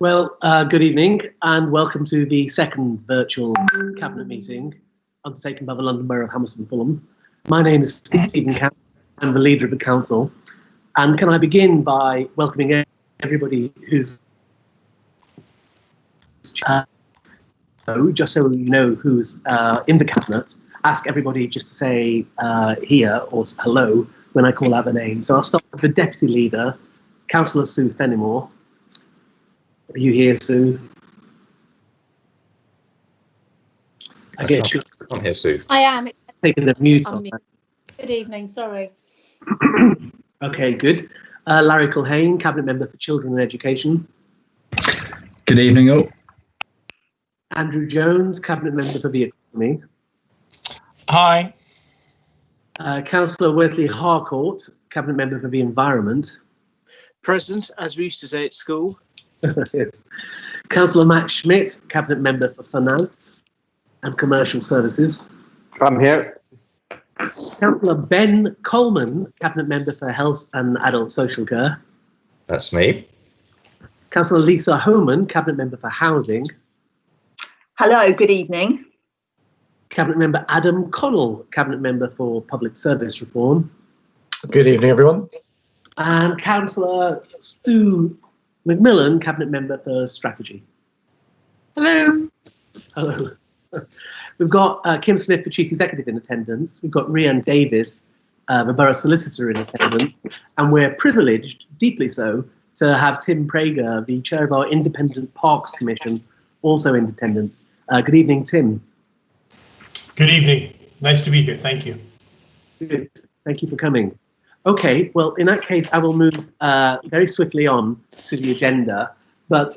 Good evening and welcome to the second virtual Cabinet meeting undertaken by the London Borough of Hammersmith and Fulham. My name is Stephen Campbell. I'm the leader of the council. And can I begin by welcoming everybody who's just so you know who's in the Cabinet, ask everybody just to say here or hello when I call out the name. So I'll start with the Deputy Leader, Councillor Sue Fenimore. Are you here, Sue? I'm here, Sue. I am. Taking the mute off. Good evening, sorry. Okay, good. Larry Culhane, Cabinet Member for Children and Education. Good evening, all. Andrew Jones, Cabinet Member for the Economy. Hi. Councillor Worthley Harcourt, Cabinet Member for the Environment. Present, as we used to say at school. Councillor Matt Schmidt, Cabinet Member for Finance and Commercial Services. I'm here. Councillor Ben Coleman, Cabinet Member for Health and Adult Social Care. That's me. Councillor Lisa Homan, Cabinet Member for Housing. Hello, good evening. Cabinet Member Adam Connell, Cabinet Member for Public Service Reform. Good evening, everyone. And Councillor Stu Macmillan, Cabinet Member for Strategy. Hello. Hello. We've got Kim Smith, the Chief Executive, in attendance. We've got Rhiann Davis, the Borough Solicitor, in attendance. And we're privileged, deeply so, to have Tim Prager, the Chair of our Independent Parks Commission, also in attendance. Good evening, Tim. Good evening. Nice to be here. Thank you. Good. Thank you for coming. Okay, well, in that case, I will move very swiftly on to the agenda, but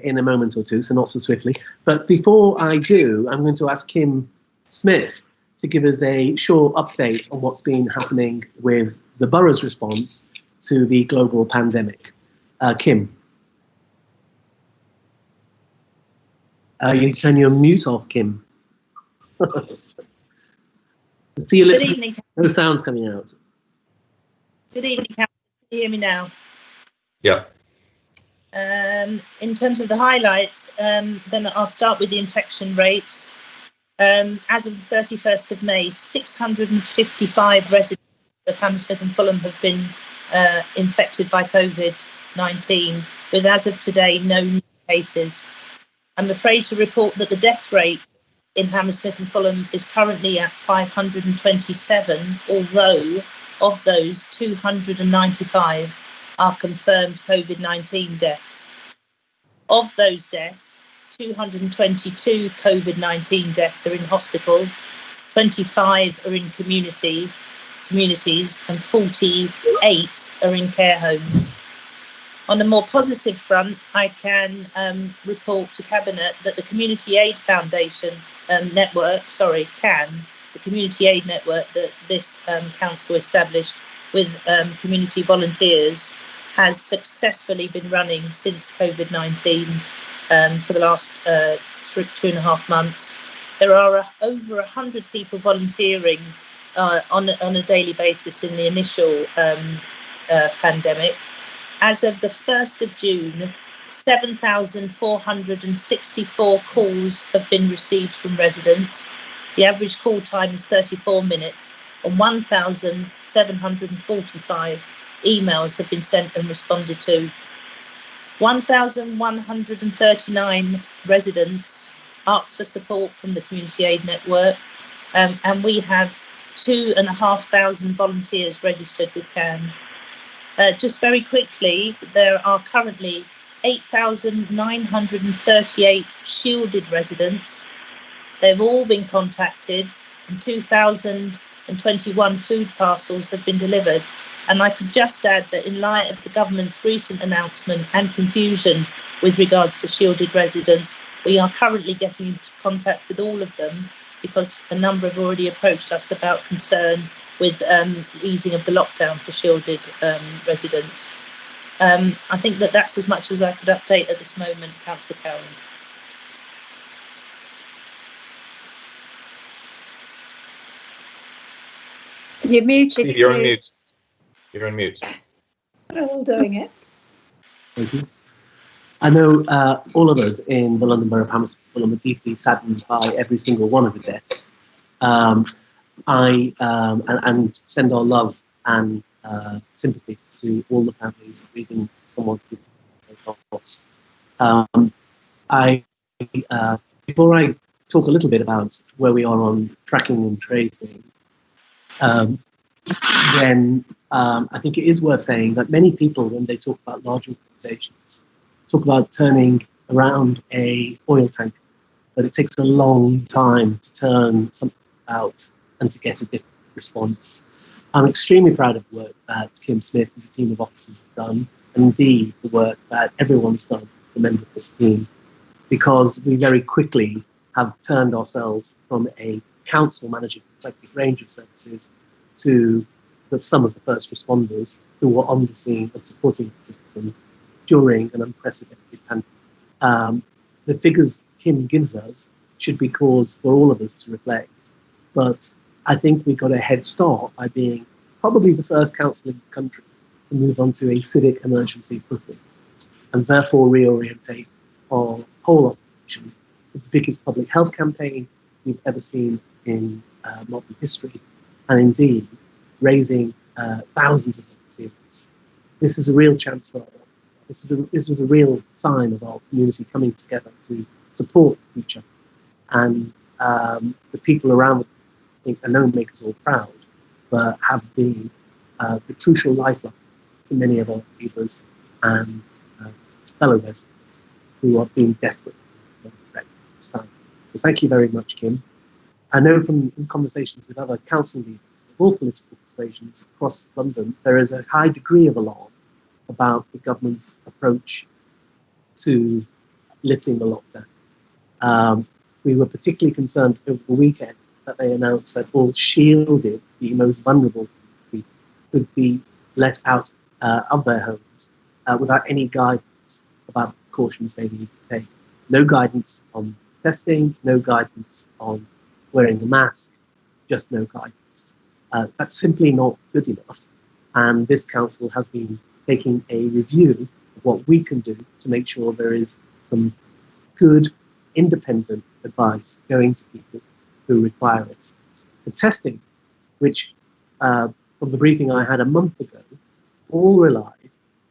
in a moment or two, so not so swiftly. But before I do, I'm going to ask Kim Smith to give us a short update on what's been happening with the borough's response to the global pandemic. Kim. You need to turn your mute off, Kim. See your lips. Good evening. No sounds coming out. Good evening, Can you hear me now? Yeah. In terms of the highlights, then I'll start with the infection rates. As of the 31st of May, 655 residents of Hammersmith and Fulham have been infected by COVID-19, with as of today no new cases. I'm afraid to report that the death rate in Hammersmith and Fulham is currently at 527, although of those 295 are confirmed COVID-19 deaths. Of those deaths, 222 COVID-19 deaths are in hospitals, 25 are in communities, and 48 are in care homes. On a more positive front, I can report to Cabinet that the Community Aid Foundation network, CAN, the community aid network that this council established with community volunteers, has successfully been running since COVID-19 for the last 2.5 months. There are over 100 people volunteering on a daily basis in the initial pandemic. As of the 1st of June, 7,464 calls have been received from residents. The average call time is 34 minutes, and 1,745 emails have been sent and responded to. 1,139 residents asked for support from the Community Aid Network, and we have 2,500 volunteers registered with CAN. Just very quickly, there are currently 8,938 shielded residents. They've all been contacted, and 2,021 food parcels have been delivered. And I could just add that in light of the government's recent announcement and confusion with regards to shielded residents, we are currently getting into contact with all of them because a number have already approached us about concern with easing of the lockdown for shielded residents. I think that that's as much as I could update at this moment, Councillor Cowan. You're muted. Steve, you're on mute. You're on mute. We're all doing it. Thank you. I know all of us in the London Borough of Hammersmith Fulham are deeply saddened by every single one of the deaths. And send our love and sympathies to all the families grieving someone who they've lost. Before I talk a little bit about where we are on tracking and tracing, then I think it is worth saying that many people, when they talk about large organisations, talk about turning around a oil tanker, but it takes a long time to turn something out and to get a different response. I'm extremely proud of the work that Kim Smith and the team of officers have done, and indeed the work that everyone's done to member of this team, because we very quickly have turned ourselves from a council managing a collective range of services to some of the first responders who were on the scene and supporting the citizens during an unprecedented pandemic. The figures Kim gives us should be cause for all of us to reflect, but I think we got a head start by being probably the first council in the country to move on to a civic emergency footing and therefore reorientate our whole operation with the biggest public health campaign we've ever seen in modern history, and indeed raising thousands of volunteers. This is a real chance for this was a real sign of our community coming together to support each other, and the people around us, I think, I know make us all proud, but have been the crucial lifeline to many of our neighbours and fellow residents who are being desperate for at this time. So thank you very much, Kim. I know from conversations with other council leaders of all political persuasions across London, there is a high degree of alarm about the government's approach to lifting the lockdown. We were particularly concerned over the weekend that they announced that all shielded, the most vulnerable people, could be let out of their homes without any guidance about the precautions they need to take. No guidance on testing, no guidance on wearing a mask, just no guidance. That's simply not good enough. And this council has been taking a review of what we can do to make sure there is some good, independent advice going to people who require it. The testing, which from the briefing I had a month ago, all relied,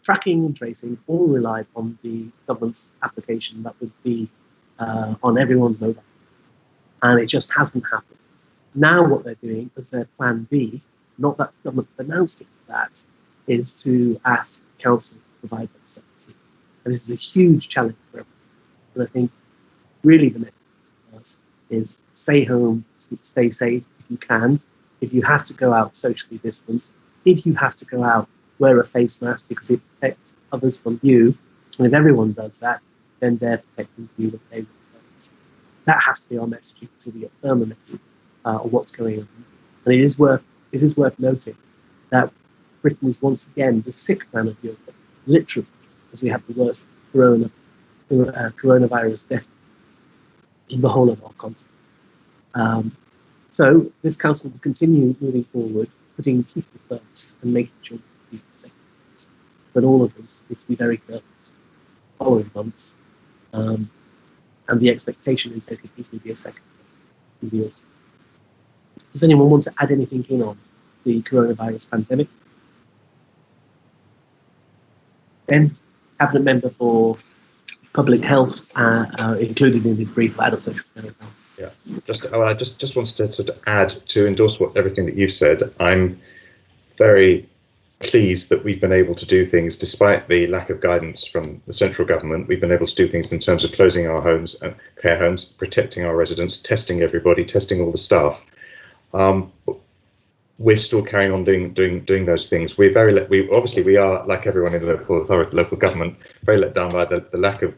tracking and tracing, all relied on the government's application that would be on everyone's mobile. And it just hasn't happened. Now what they're doing as their plan B, not that the government announced it as that, is to ask councils to provide those services. And this is a huge challenge for everyone. And I think really the message to us is stay home, stay safe if you can. If you have to go out, socially distance. If you have to go out, wear a face mask because it protects others from you. And if everyone does that, then they're protecting you when they will. That has to be our messaging until we get a firmer message of what's going on. And it is worth noting that Britain is once again the sick man of Europe, literally, as we have the worst coronavirus death in the whole of our continent. So this council will continue moving forward, putting people first and making sure people are safe. But all of us need to be very careful in the following months. And the expectation is there could easily be a second in the autumn. Does anyone want to add anything in on the coronavirus pandemic? Ben, Cabinet Member for Public Health, included in his brief, adult social care. Yeah, I just wanted to add to endorse everything that you've said. I'm very pleased that we've been able to do things despite the lack of guidance from the central government. We've been able to do things in terms of closing our homes, care homes, protecting our residents, testing everybody, testing all the staff. We're still carrying on doing those things. We are, like everyone in the local government, very let down by the lack of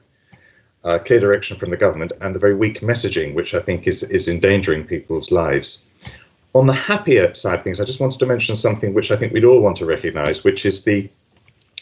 clear direction from the government and the very weak messaging, which I think is endangering people's lives. On the happier side of things, I just wanted to mention something which I think we'd all want to recognise, which is the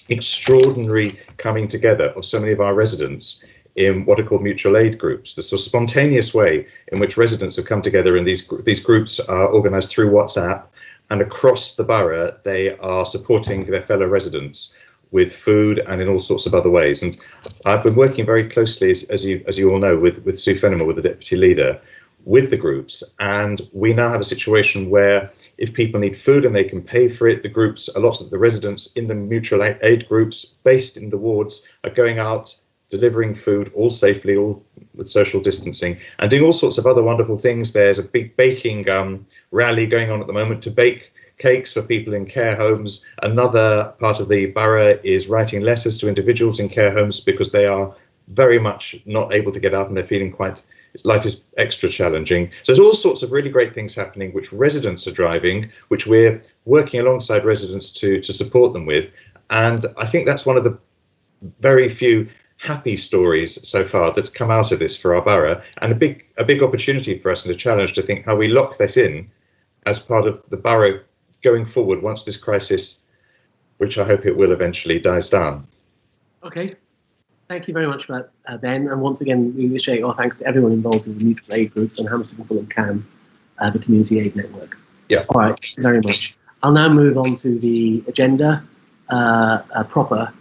extraordinary coming together of so many of our residents in what are called mutual aid groups. The sort of spontaneous way in which residents have come together in these groups are organised through WhatsApp, and across the borough they are supporting their fellow residents. with food and in all sorts of other ways. And I've been working very closely, as you all know, with Sue Fenimore, with the deputy leader, with the groups. And we now have a situation where if people need food and they can pay for it, the groups, a lot of the residents in the mutual aid groups based in the wards are going out, delivering food, all safely, all with social distancing, and doing all sorts of other wonderful things. There's a big baking rally going on at the moment to bake cakes for people in care homes. Another part of the borough is writing letters to individuals in care homes because they are very much not able to get out and they're feeling quite, life is extra challenging. So there's all sorts of really great things happening which residents are driving, which we're working alongside residents to support them with. And I think that's one of the very few happy stories so far that's come out of this for our borough, and a big opportunity for us and a challenge to think how we lock this in as part of the borough going forward once this crisis, which I hope it will eventually, dies down. Okay, thank you very much for that, Ben. And once again, we initiate our thanks to everyone involved in the mutual aid groups and Hamilton and CAM, the community aid network. Yeah. All right, thank you very much. I'll now move on to the agenda proper.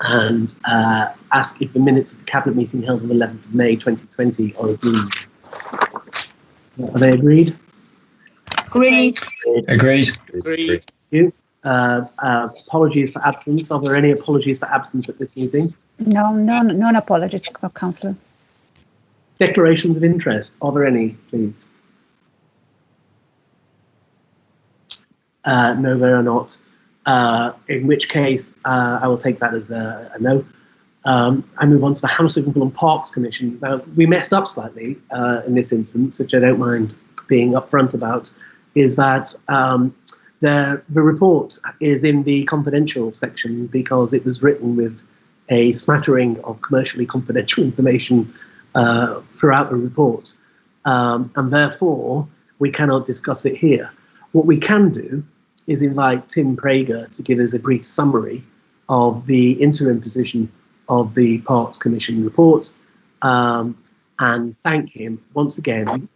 And ask if the minutes of the Cabinet meeting held on the 11th of May 2020 are agreed. Are they agreed? Agreed. Agreed. Agreed. Thank you. Apologies for absence. Are there any apologies for absence at this meeting? No, none apologies, Councillor. Declarations of interest. Are there any, please? No, there are not. In which case, I will take that as a no. I move on to the Hammersmith and Parks Commission. Now, we messed up slightly in this instance, which I don't mind being upfront about, is that the report is in the confidential section because it was written with a smattering of commercially confidential information throughout the report. And therefore, we cannot discuss it here. What we can do is invite Tim Prager to give us a brief summary of the interim position of the Parks Commission report, and thank him once again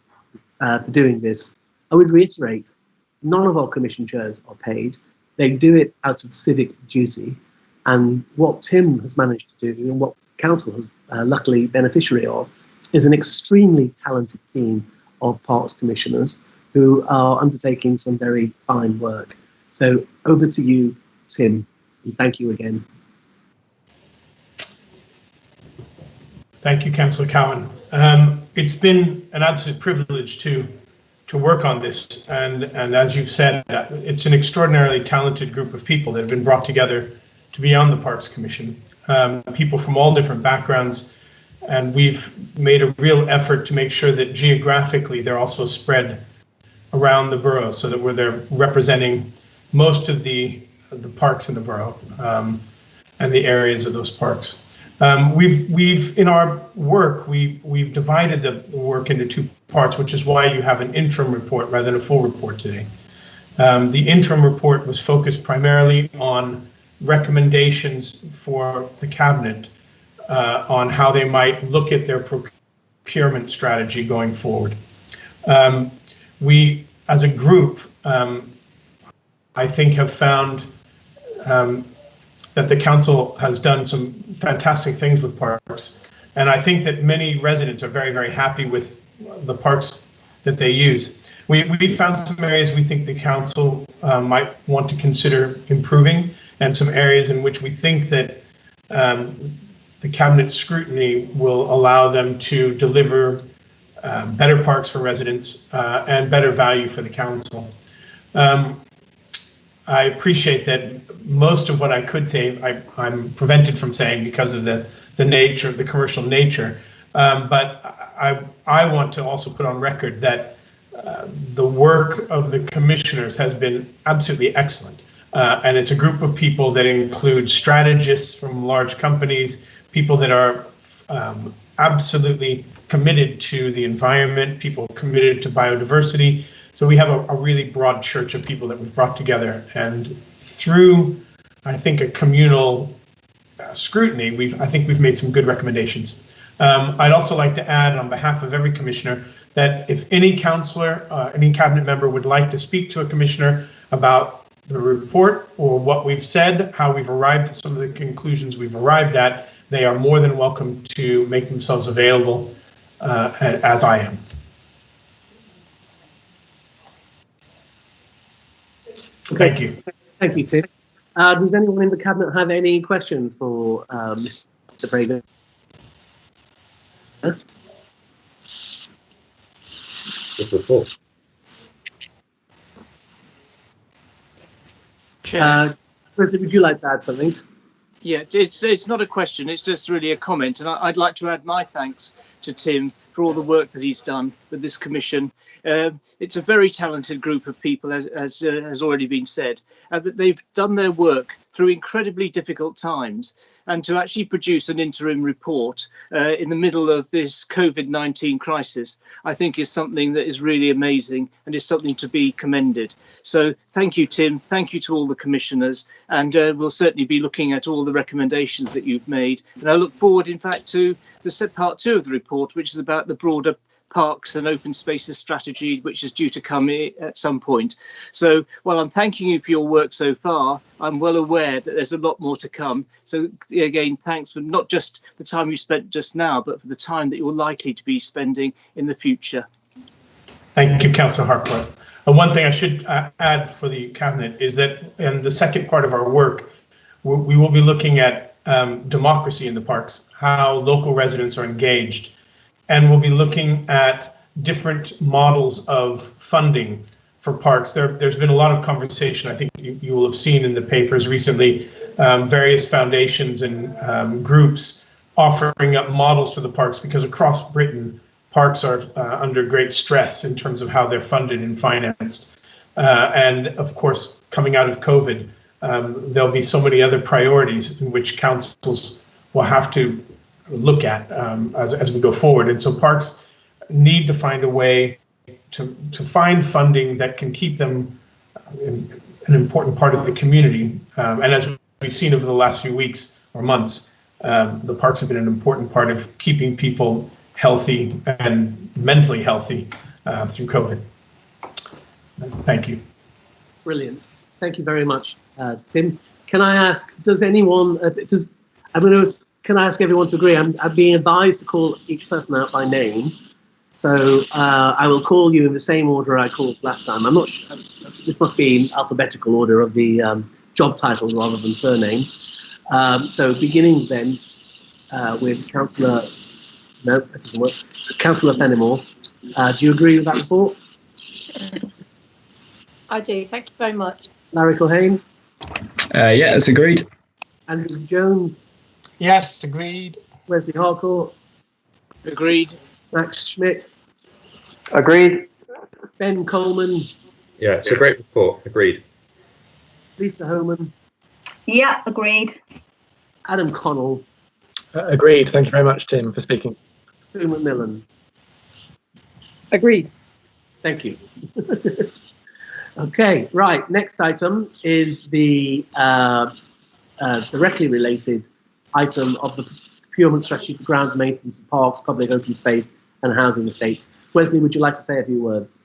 for doing this. I would reiterate, none of our commission chairs are paid. They do it out of civic duty, and what Tim has managed to do and what Council has luckily beneficiary of is an extremely talented team of Parks Commissioners who are undertaking some very fine work. So over to you, Tim, and thank you again. Thank you, Councillor Cowan. It's been an absolute privilege to work on this, and as you've said, it's an extraordinarily talented group of people that have been brought together to be on the Parks Commission. People from all different backgrounds, and we've made a real effort to make sure that geographically they're also spread around the borough so that they're representing most of the parks in the borough and the areas of those parks. We've in our work we've divided the work into two parts, which is why you have an interim report rather than a full report today. The interim report was focused primarily on recommendations for the Cabinet on how they might look at their procurement strategy going forward. We, as a group, I think have found that the council has done some fantastic things with parks, and I think that many residents are very, very happy with the parks that they use. We found some areas we think the council might want to consider improving, and some areas in which we think that the Cabinet scrutiny will allow them to deliver better parks for residents and better value for the council. I appreciate that most of what I could say I'm prevented from saying because of the nature of the commercial nature, but I want to also put on record that the work of the commissioners has been absolutely excellent, and it's a group of people that include strategists from large companies, people that are absolutely committed to the environment, people committed to biodiversity. So we have a really broad church of people that we've brought together, and through, I think, a communal scrutiny, I think we've made some good recommendations. I'd also like to add, on behalf of every commissioner, that if any councillor, any Cabinet member would like to speak to a commissioner about the report or what we've said, how we've arrived at some of the conclusions we've arrived at, they are more than welcome to make themselves available as I am. Okay. Thank you. Thank you, Tim. Does anyone in the Cabinet have any questions for Mr. Prager? Good report. President, would you like to add something? Yeah, it's not a question, it's just really a comment, and I'd like to add my thanks to Tim for all the work that he's done with this commission. It's a very talented group of people, as has already been said, but they've done their work through incredibly difficult times, and to actually produce an interim report in the middle of this COVID-19 crisis, I think is something that is really amazing and is something to be commended. So thank you, Tim, thank you to all the commissioners, and we'll certainly be looking at all the recommendations that you've made. And I look forward, in fact, to the part 2 of the report, which is about the broader parks and open spaces strategy, which is due to come at some point. So while I'm thanking you for your work so far, I'm well aware that there's a lot more to come. So again, thanks for not just the time you spent just now, but for the time that you're likely to be spending in the future. Thank you, Councillor Harcourt. One thing I should add for the Cabinet is that in the second part of our work, we will be looking at democracy in the parks, how local residents are engaged. And we'll be looking at different models of funding for parks. There's been a lot of conversation, I think you will have seen in the papers recently, various foundations and groups offering up models for the parks, because across Britain, parks are under great stress in terms of how they're funded and financed. And of course, coming out of COVID, there'll be so many other priorities in which councils will have to look at as we go forward. And so parks need to find a way to find funding that can keep them an important part of the community. And as we've seen over the last few weeks or months, the parks have been an important part of keeping people healthy and mentally healthy through COVID. Thank you. Brilliant. Thank you very much, Tim. Can I ask, can I ask everyone to agree? I'm being advised to call each person out by name. So I will call you in the same order I called last time. I'm not sure, this must be in alphabetical order of the job title rather than surname. So beginning then with Councillor, no, that doesn't work. Councillor Fenimore, do you agree with that report? I do, thank you very much. Larry Culhane? Yeah, it's agreed. Andrew Jones? Yes, agreed. Wesley Harcourt? Agreed. Max Schmidt? Agreed. Ben Coleman? Yeah, it's a great report. Agreed. Lisa Homan? Yeah, agreed. Adam Connell? Agreed. Thank you very much, Tim, for speaking. Sue McMillan? Agreed. Thank you. Okay, right. Next item is the directly related item of the procurement strategy for grounds maintenance of parks, public open space and housing estates. Wesley, would you like to say a few words?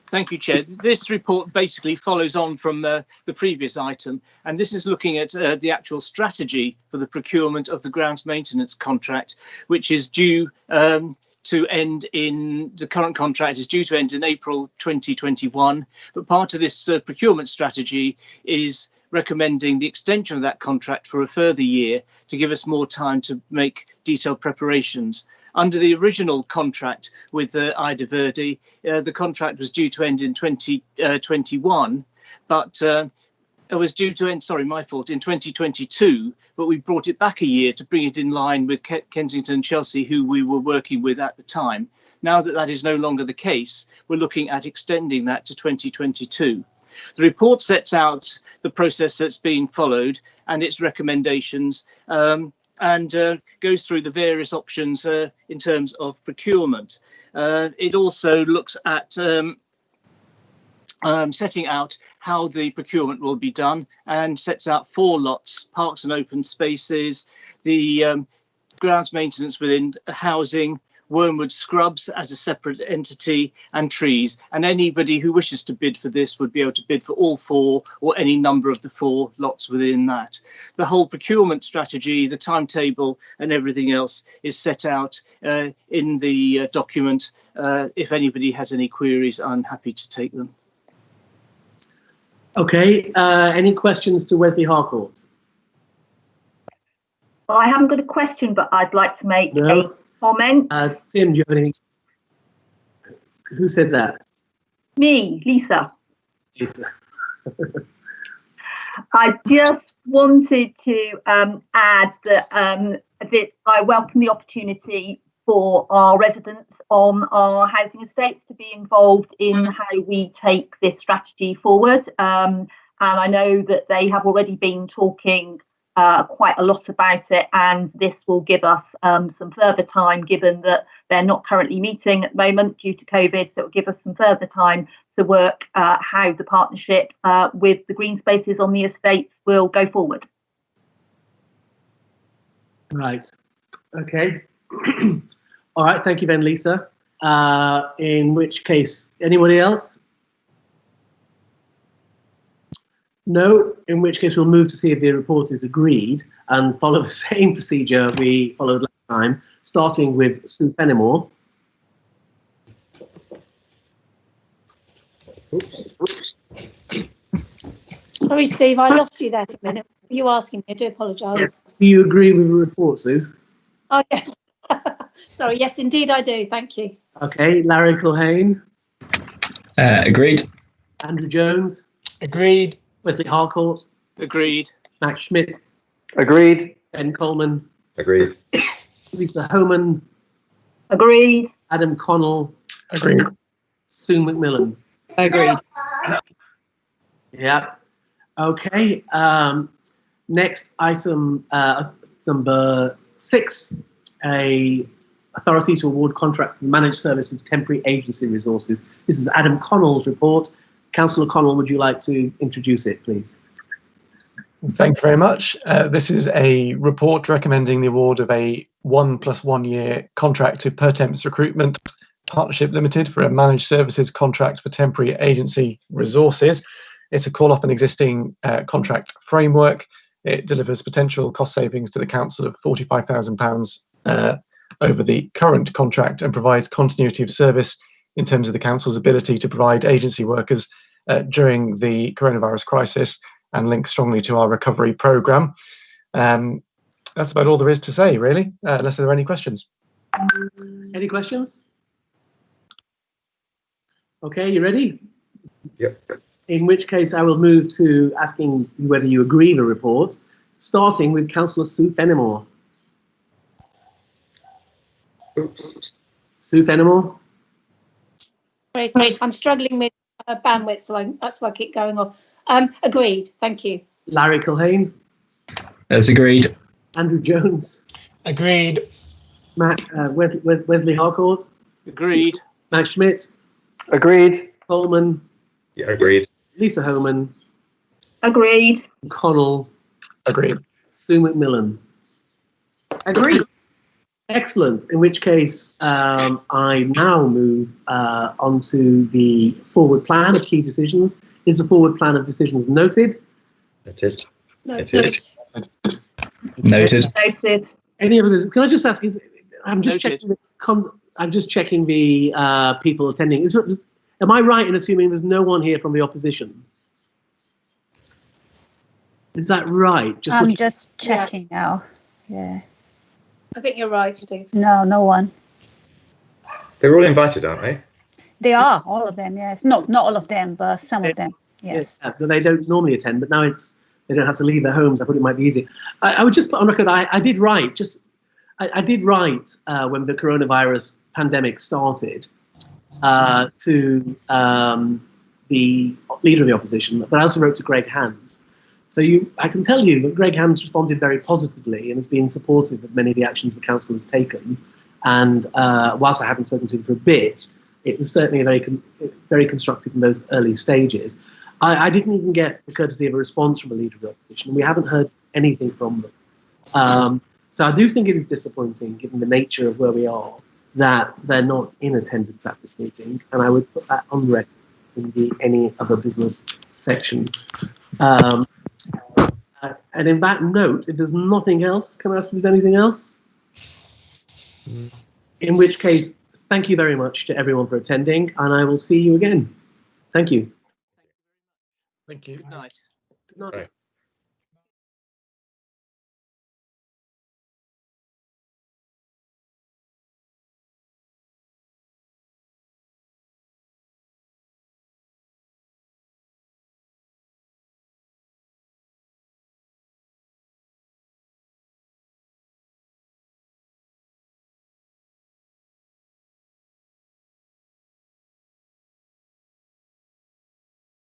Thank you, Chair. This report basically follows on from the previous item, and this is looking at the actual strategy for the procurement of the grounds maintenance contract, which is due to end in, the current contract is due to end in April 2021. But part of this procurement strategy is recommending the extension of that contract for a further year to give us more time to make detailed preparations. Under the original contract with Ida Verde, the contract was due to end in 2021, but it was due to end, sorry, my fault, in 2022, but we brought it back a year to bring it in line with Kensington and Chelsea, who we were working with at the time. Now that that is no longer the case, we're looking at extending that to 2022. The report sets out the process that's being followed and its recommendations, and goes through the various options in terms of procurement. It also looks at setting out how the procurement will be done and sets out 4 lots: parks and open spaces, the grounds maintenance within housing, Wormwood Scrubs as a separate entity, and trees. And anybody who wishes to bid for this would be able to bid for all 4 or any number of the 4 lots within that. The whole procurement strategy, the timetable and everything else is set out in the document. If anybody has any queries, I'm happy to take them. Okay, any questions to Wesley Harcourt? Well, I haven't got a question, but I'd like to make a comment. Tim, do you have anything? Who said that? Me, Lisa. Lisa. I just wanted to add that I welcome the opportunity for our residents on our housing estates to be involved in how we take this strategy forward. And I know that they have already been talking quite a lot about it, and this will give us some further time, given that they're not currently meeting at the moment due to COVID. So it will give us some further time to work how the partnership with the green spaces on the estates will go forward. Right. Okay. All right. Thank you then, Lisa. In which case, anybody else? No, in which case we'll move to see if the report is agreed and follow the same procedure we followed last time, starting with Sue Fenimore. Oops. Sorry, Steve, I lost you there for a minute. Were you asking me? I do apologise. Yes. Do you agree with the report, Sue? Oh, yes. Sorry, yes, indeed I do. Thank you. Okay, Larry Culhane. Agreed. Andrew Jones. Agreed. Wesley Harcourt. Agreed. Max Schmidt. Agreed. Ben Coleman. Agreed. Lisa Homan. Agreed. Adam Connell. Agreed. Sue McMillan. Agreed. Yeah. Okay. Next item, number 6, a authority to award contract for managed service of temporary agency resources. This is Adam Connell's report. Councillor Connell, would you like to introduce it, please? Thank you very much. This is a report recommending the award of a 1 + 1 year contract to Pertemps Recruitment Partnership Limited for a managed services contract for temporary agency resources. It's a call off an existing contract framework. It delivers potential cost savings to the council of £45,000 over the current contract and provides continuity of service in terms of the council's ability to provide agency workers during the coronavirus crisis, and links strongly to our recovery programme. That's about all there is to say, really, unless there are any questions. Any questions? Okay, you ready? Yep. In which case I will move to asking whether you agree with the report, starting with Councillor Sue Fenimore. Oops. Sue Fenimore? Great. I'm struggling with bandwidth, so that's why I keep going off. Agreed. Thank you. Larry Culhane? That's agreed. Andrew Jones? Agreed. Wesley Harcourt? Agreed. Max Schmidt? Agreed. Coleman? Yeah, agreed. Lisa Homan? Agreed. Connell? Agreed. Sue McMillan? Agreed. Excellent. In which case, I now move on to the forward plan of key decisions. Is the forward plan of decisions noted? Noted. Noted. Noted. Noted. Any other? Can I just ask? I'm just Noted. checking. I'm just checking the people attending. Am I right in assuming there's no one here from the opposition? Is that right? I'm just checking now. Yeah. I think you're right, Steve. No one. They're all invited, aren't they? They are, all of them, yes. Not all of them, but some of them, yes. Yeah, they don't normally attend, but now they don't have to leave their homes. I thought it might be easy. I would just put on record, I did write, I did write when the coronavirus pandemic started to the leader of the opposition, but I also wrote to Greg Hands. So I can tell you that Greg Hands responded very positively and has been supportive of many of the actions the council has taken. And whilst I haven't spoken to him for a bit, it was certainly very constructive in those early stages. I didn't even get the courtesy of a response from a leader of the opposition, and we haven't heard anything from them. So I do think it is disappointing, given the nature of where we are. that they're not in attendance at this meeting, and I would put that on record in the any other business section. And in that note, if there's nothing else, can I ask if there's anything else? In which case, thank you very much to everyone for attending, and I will see you again. Thank you. Thank you. Nice. Good night. Right.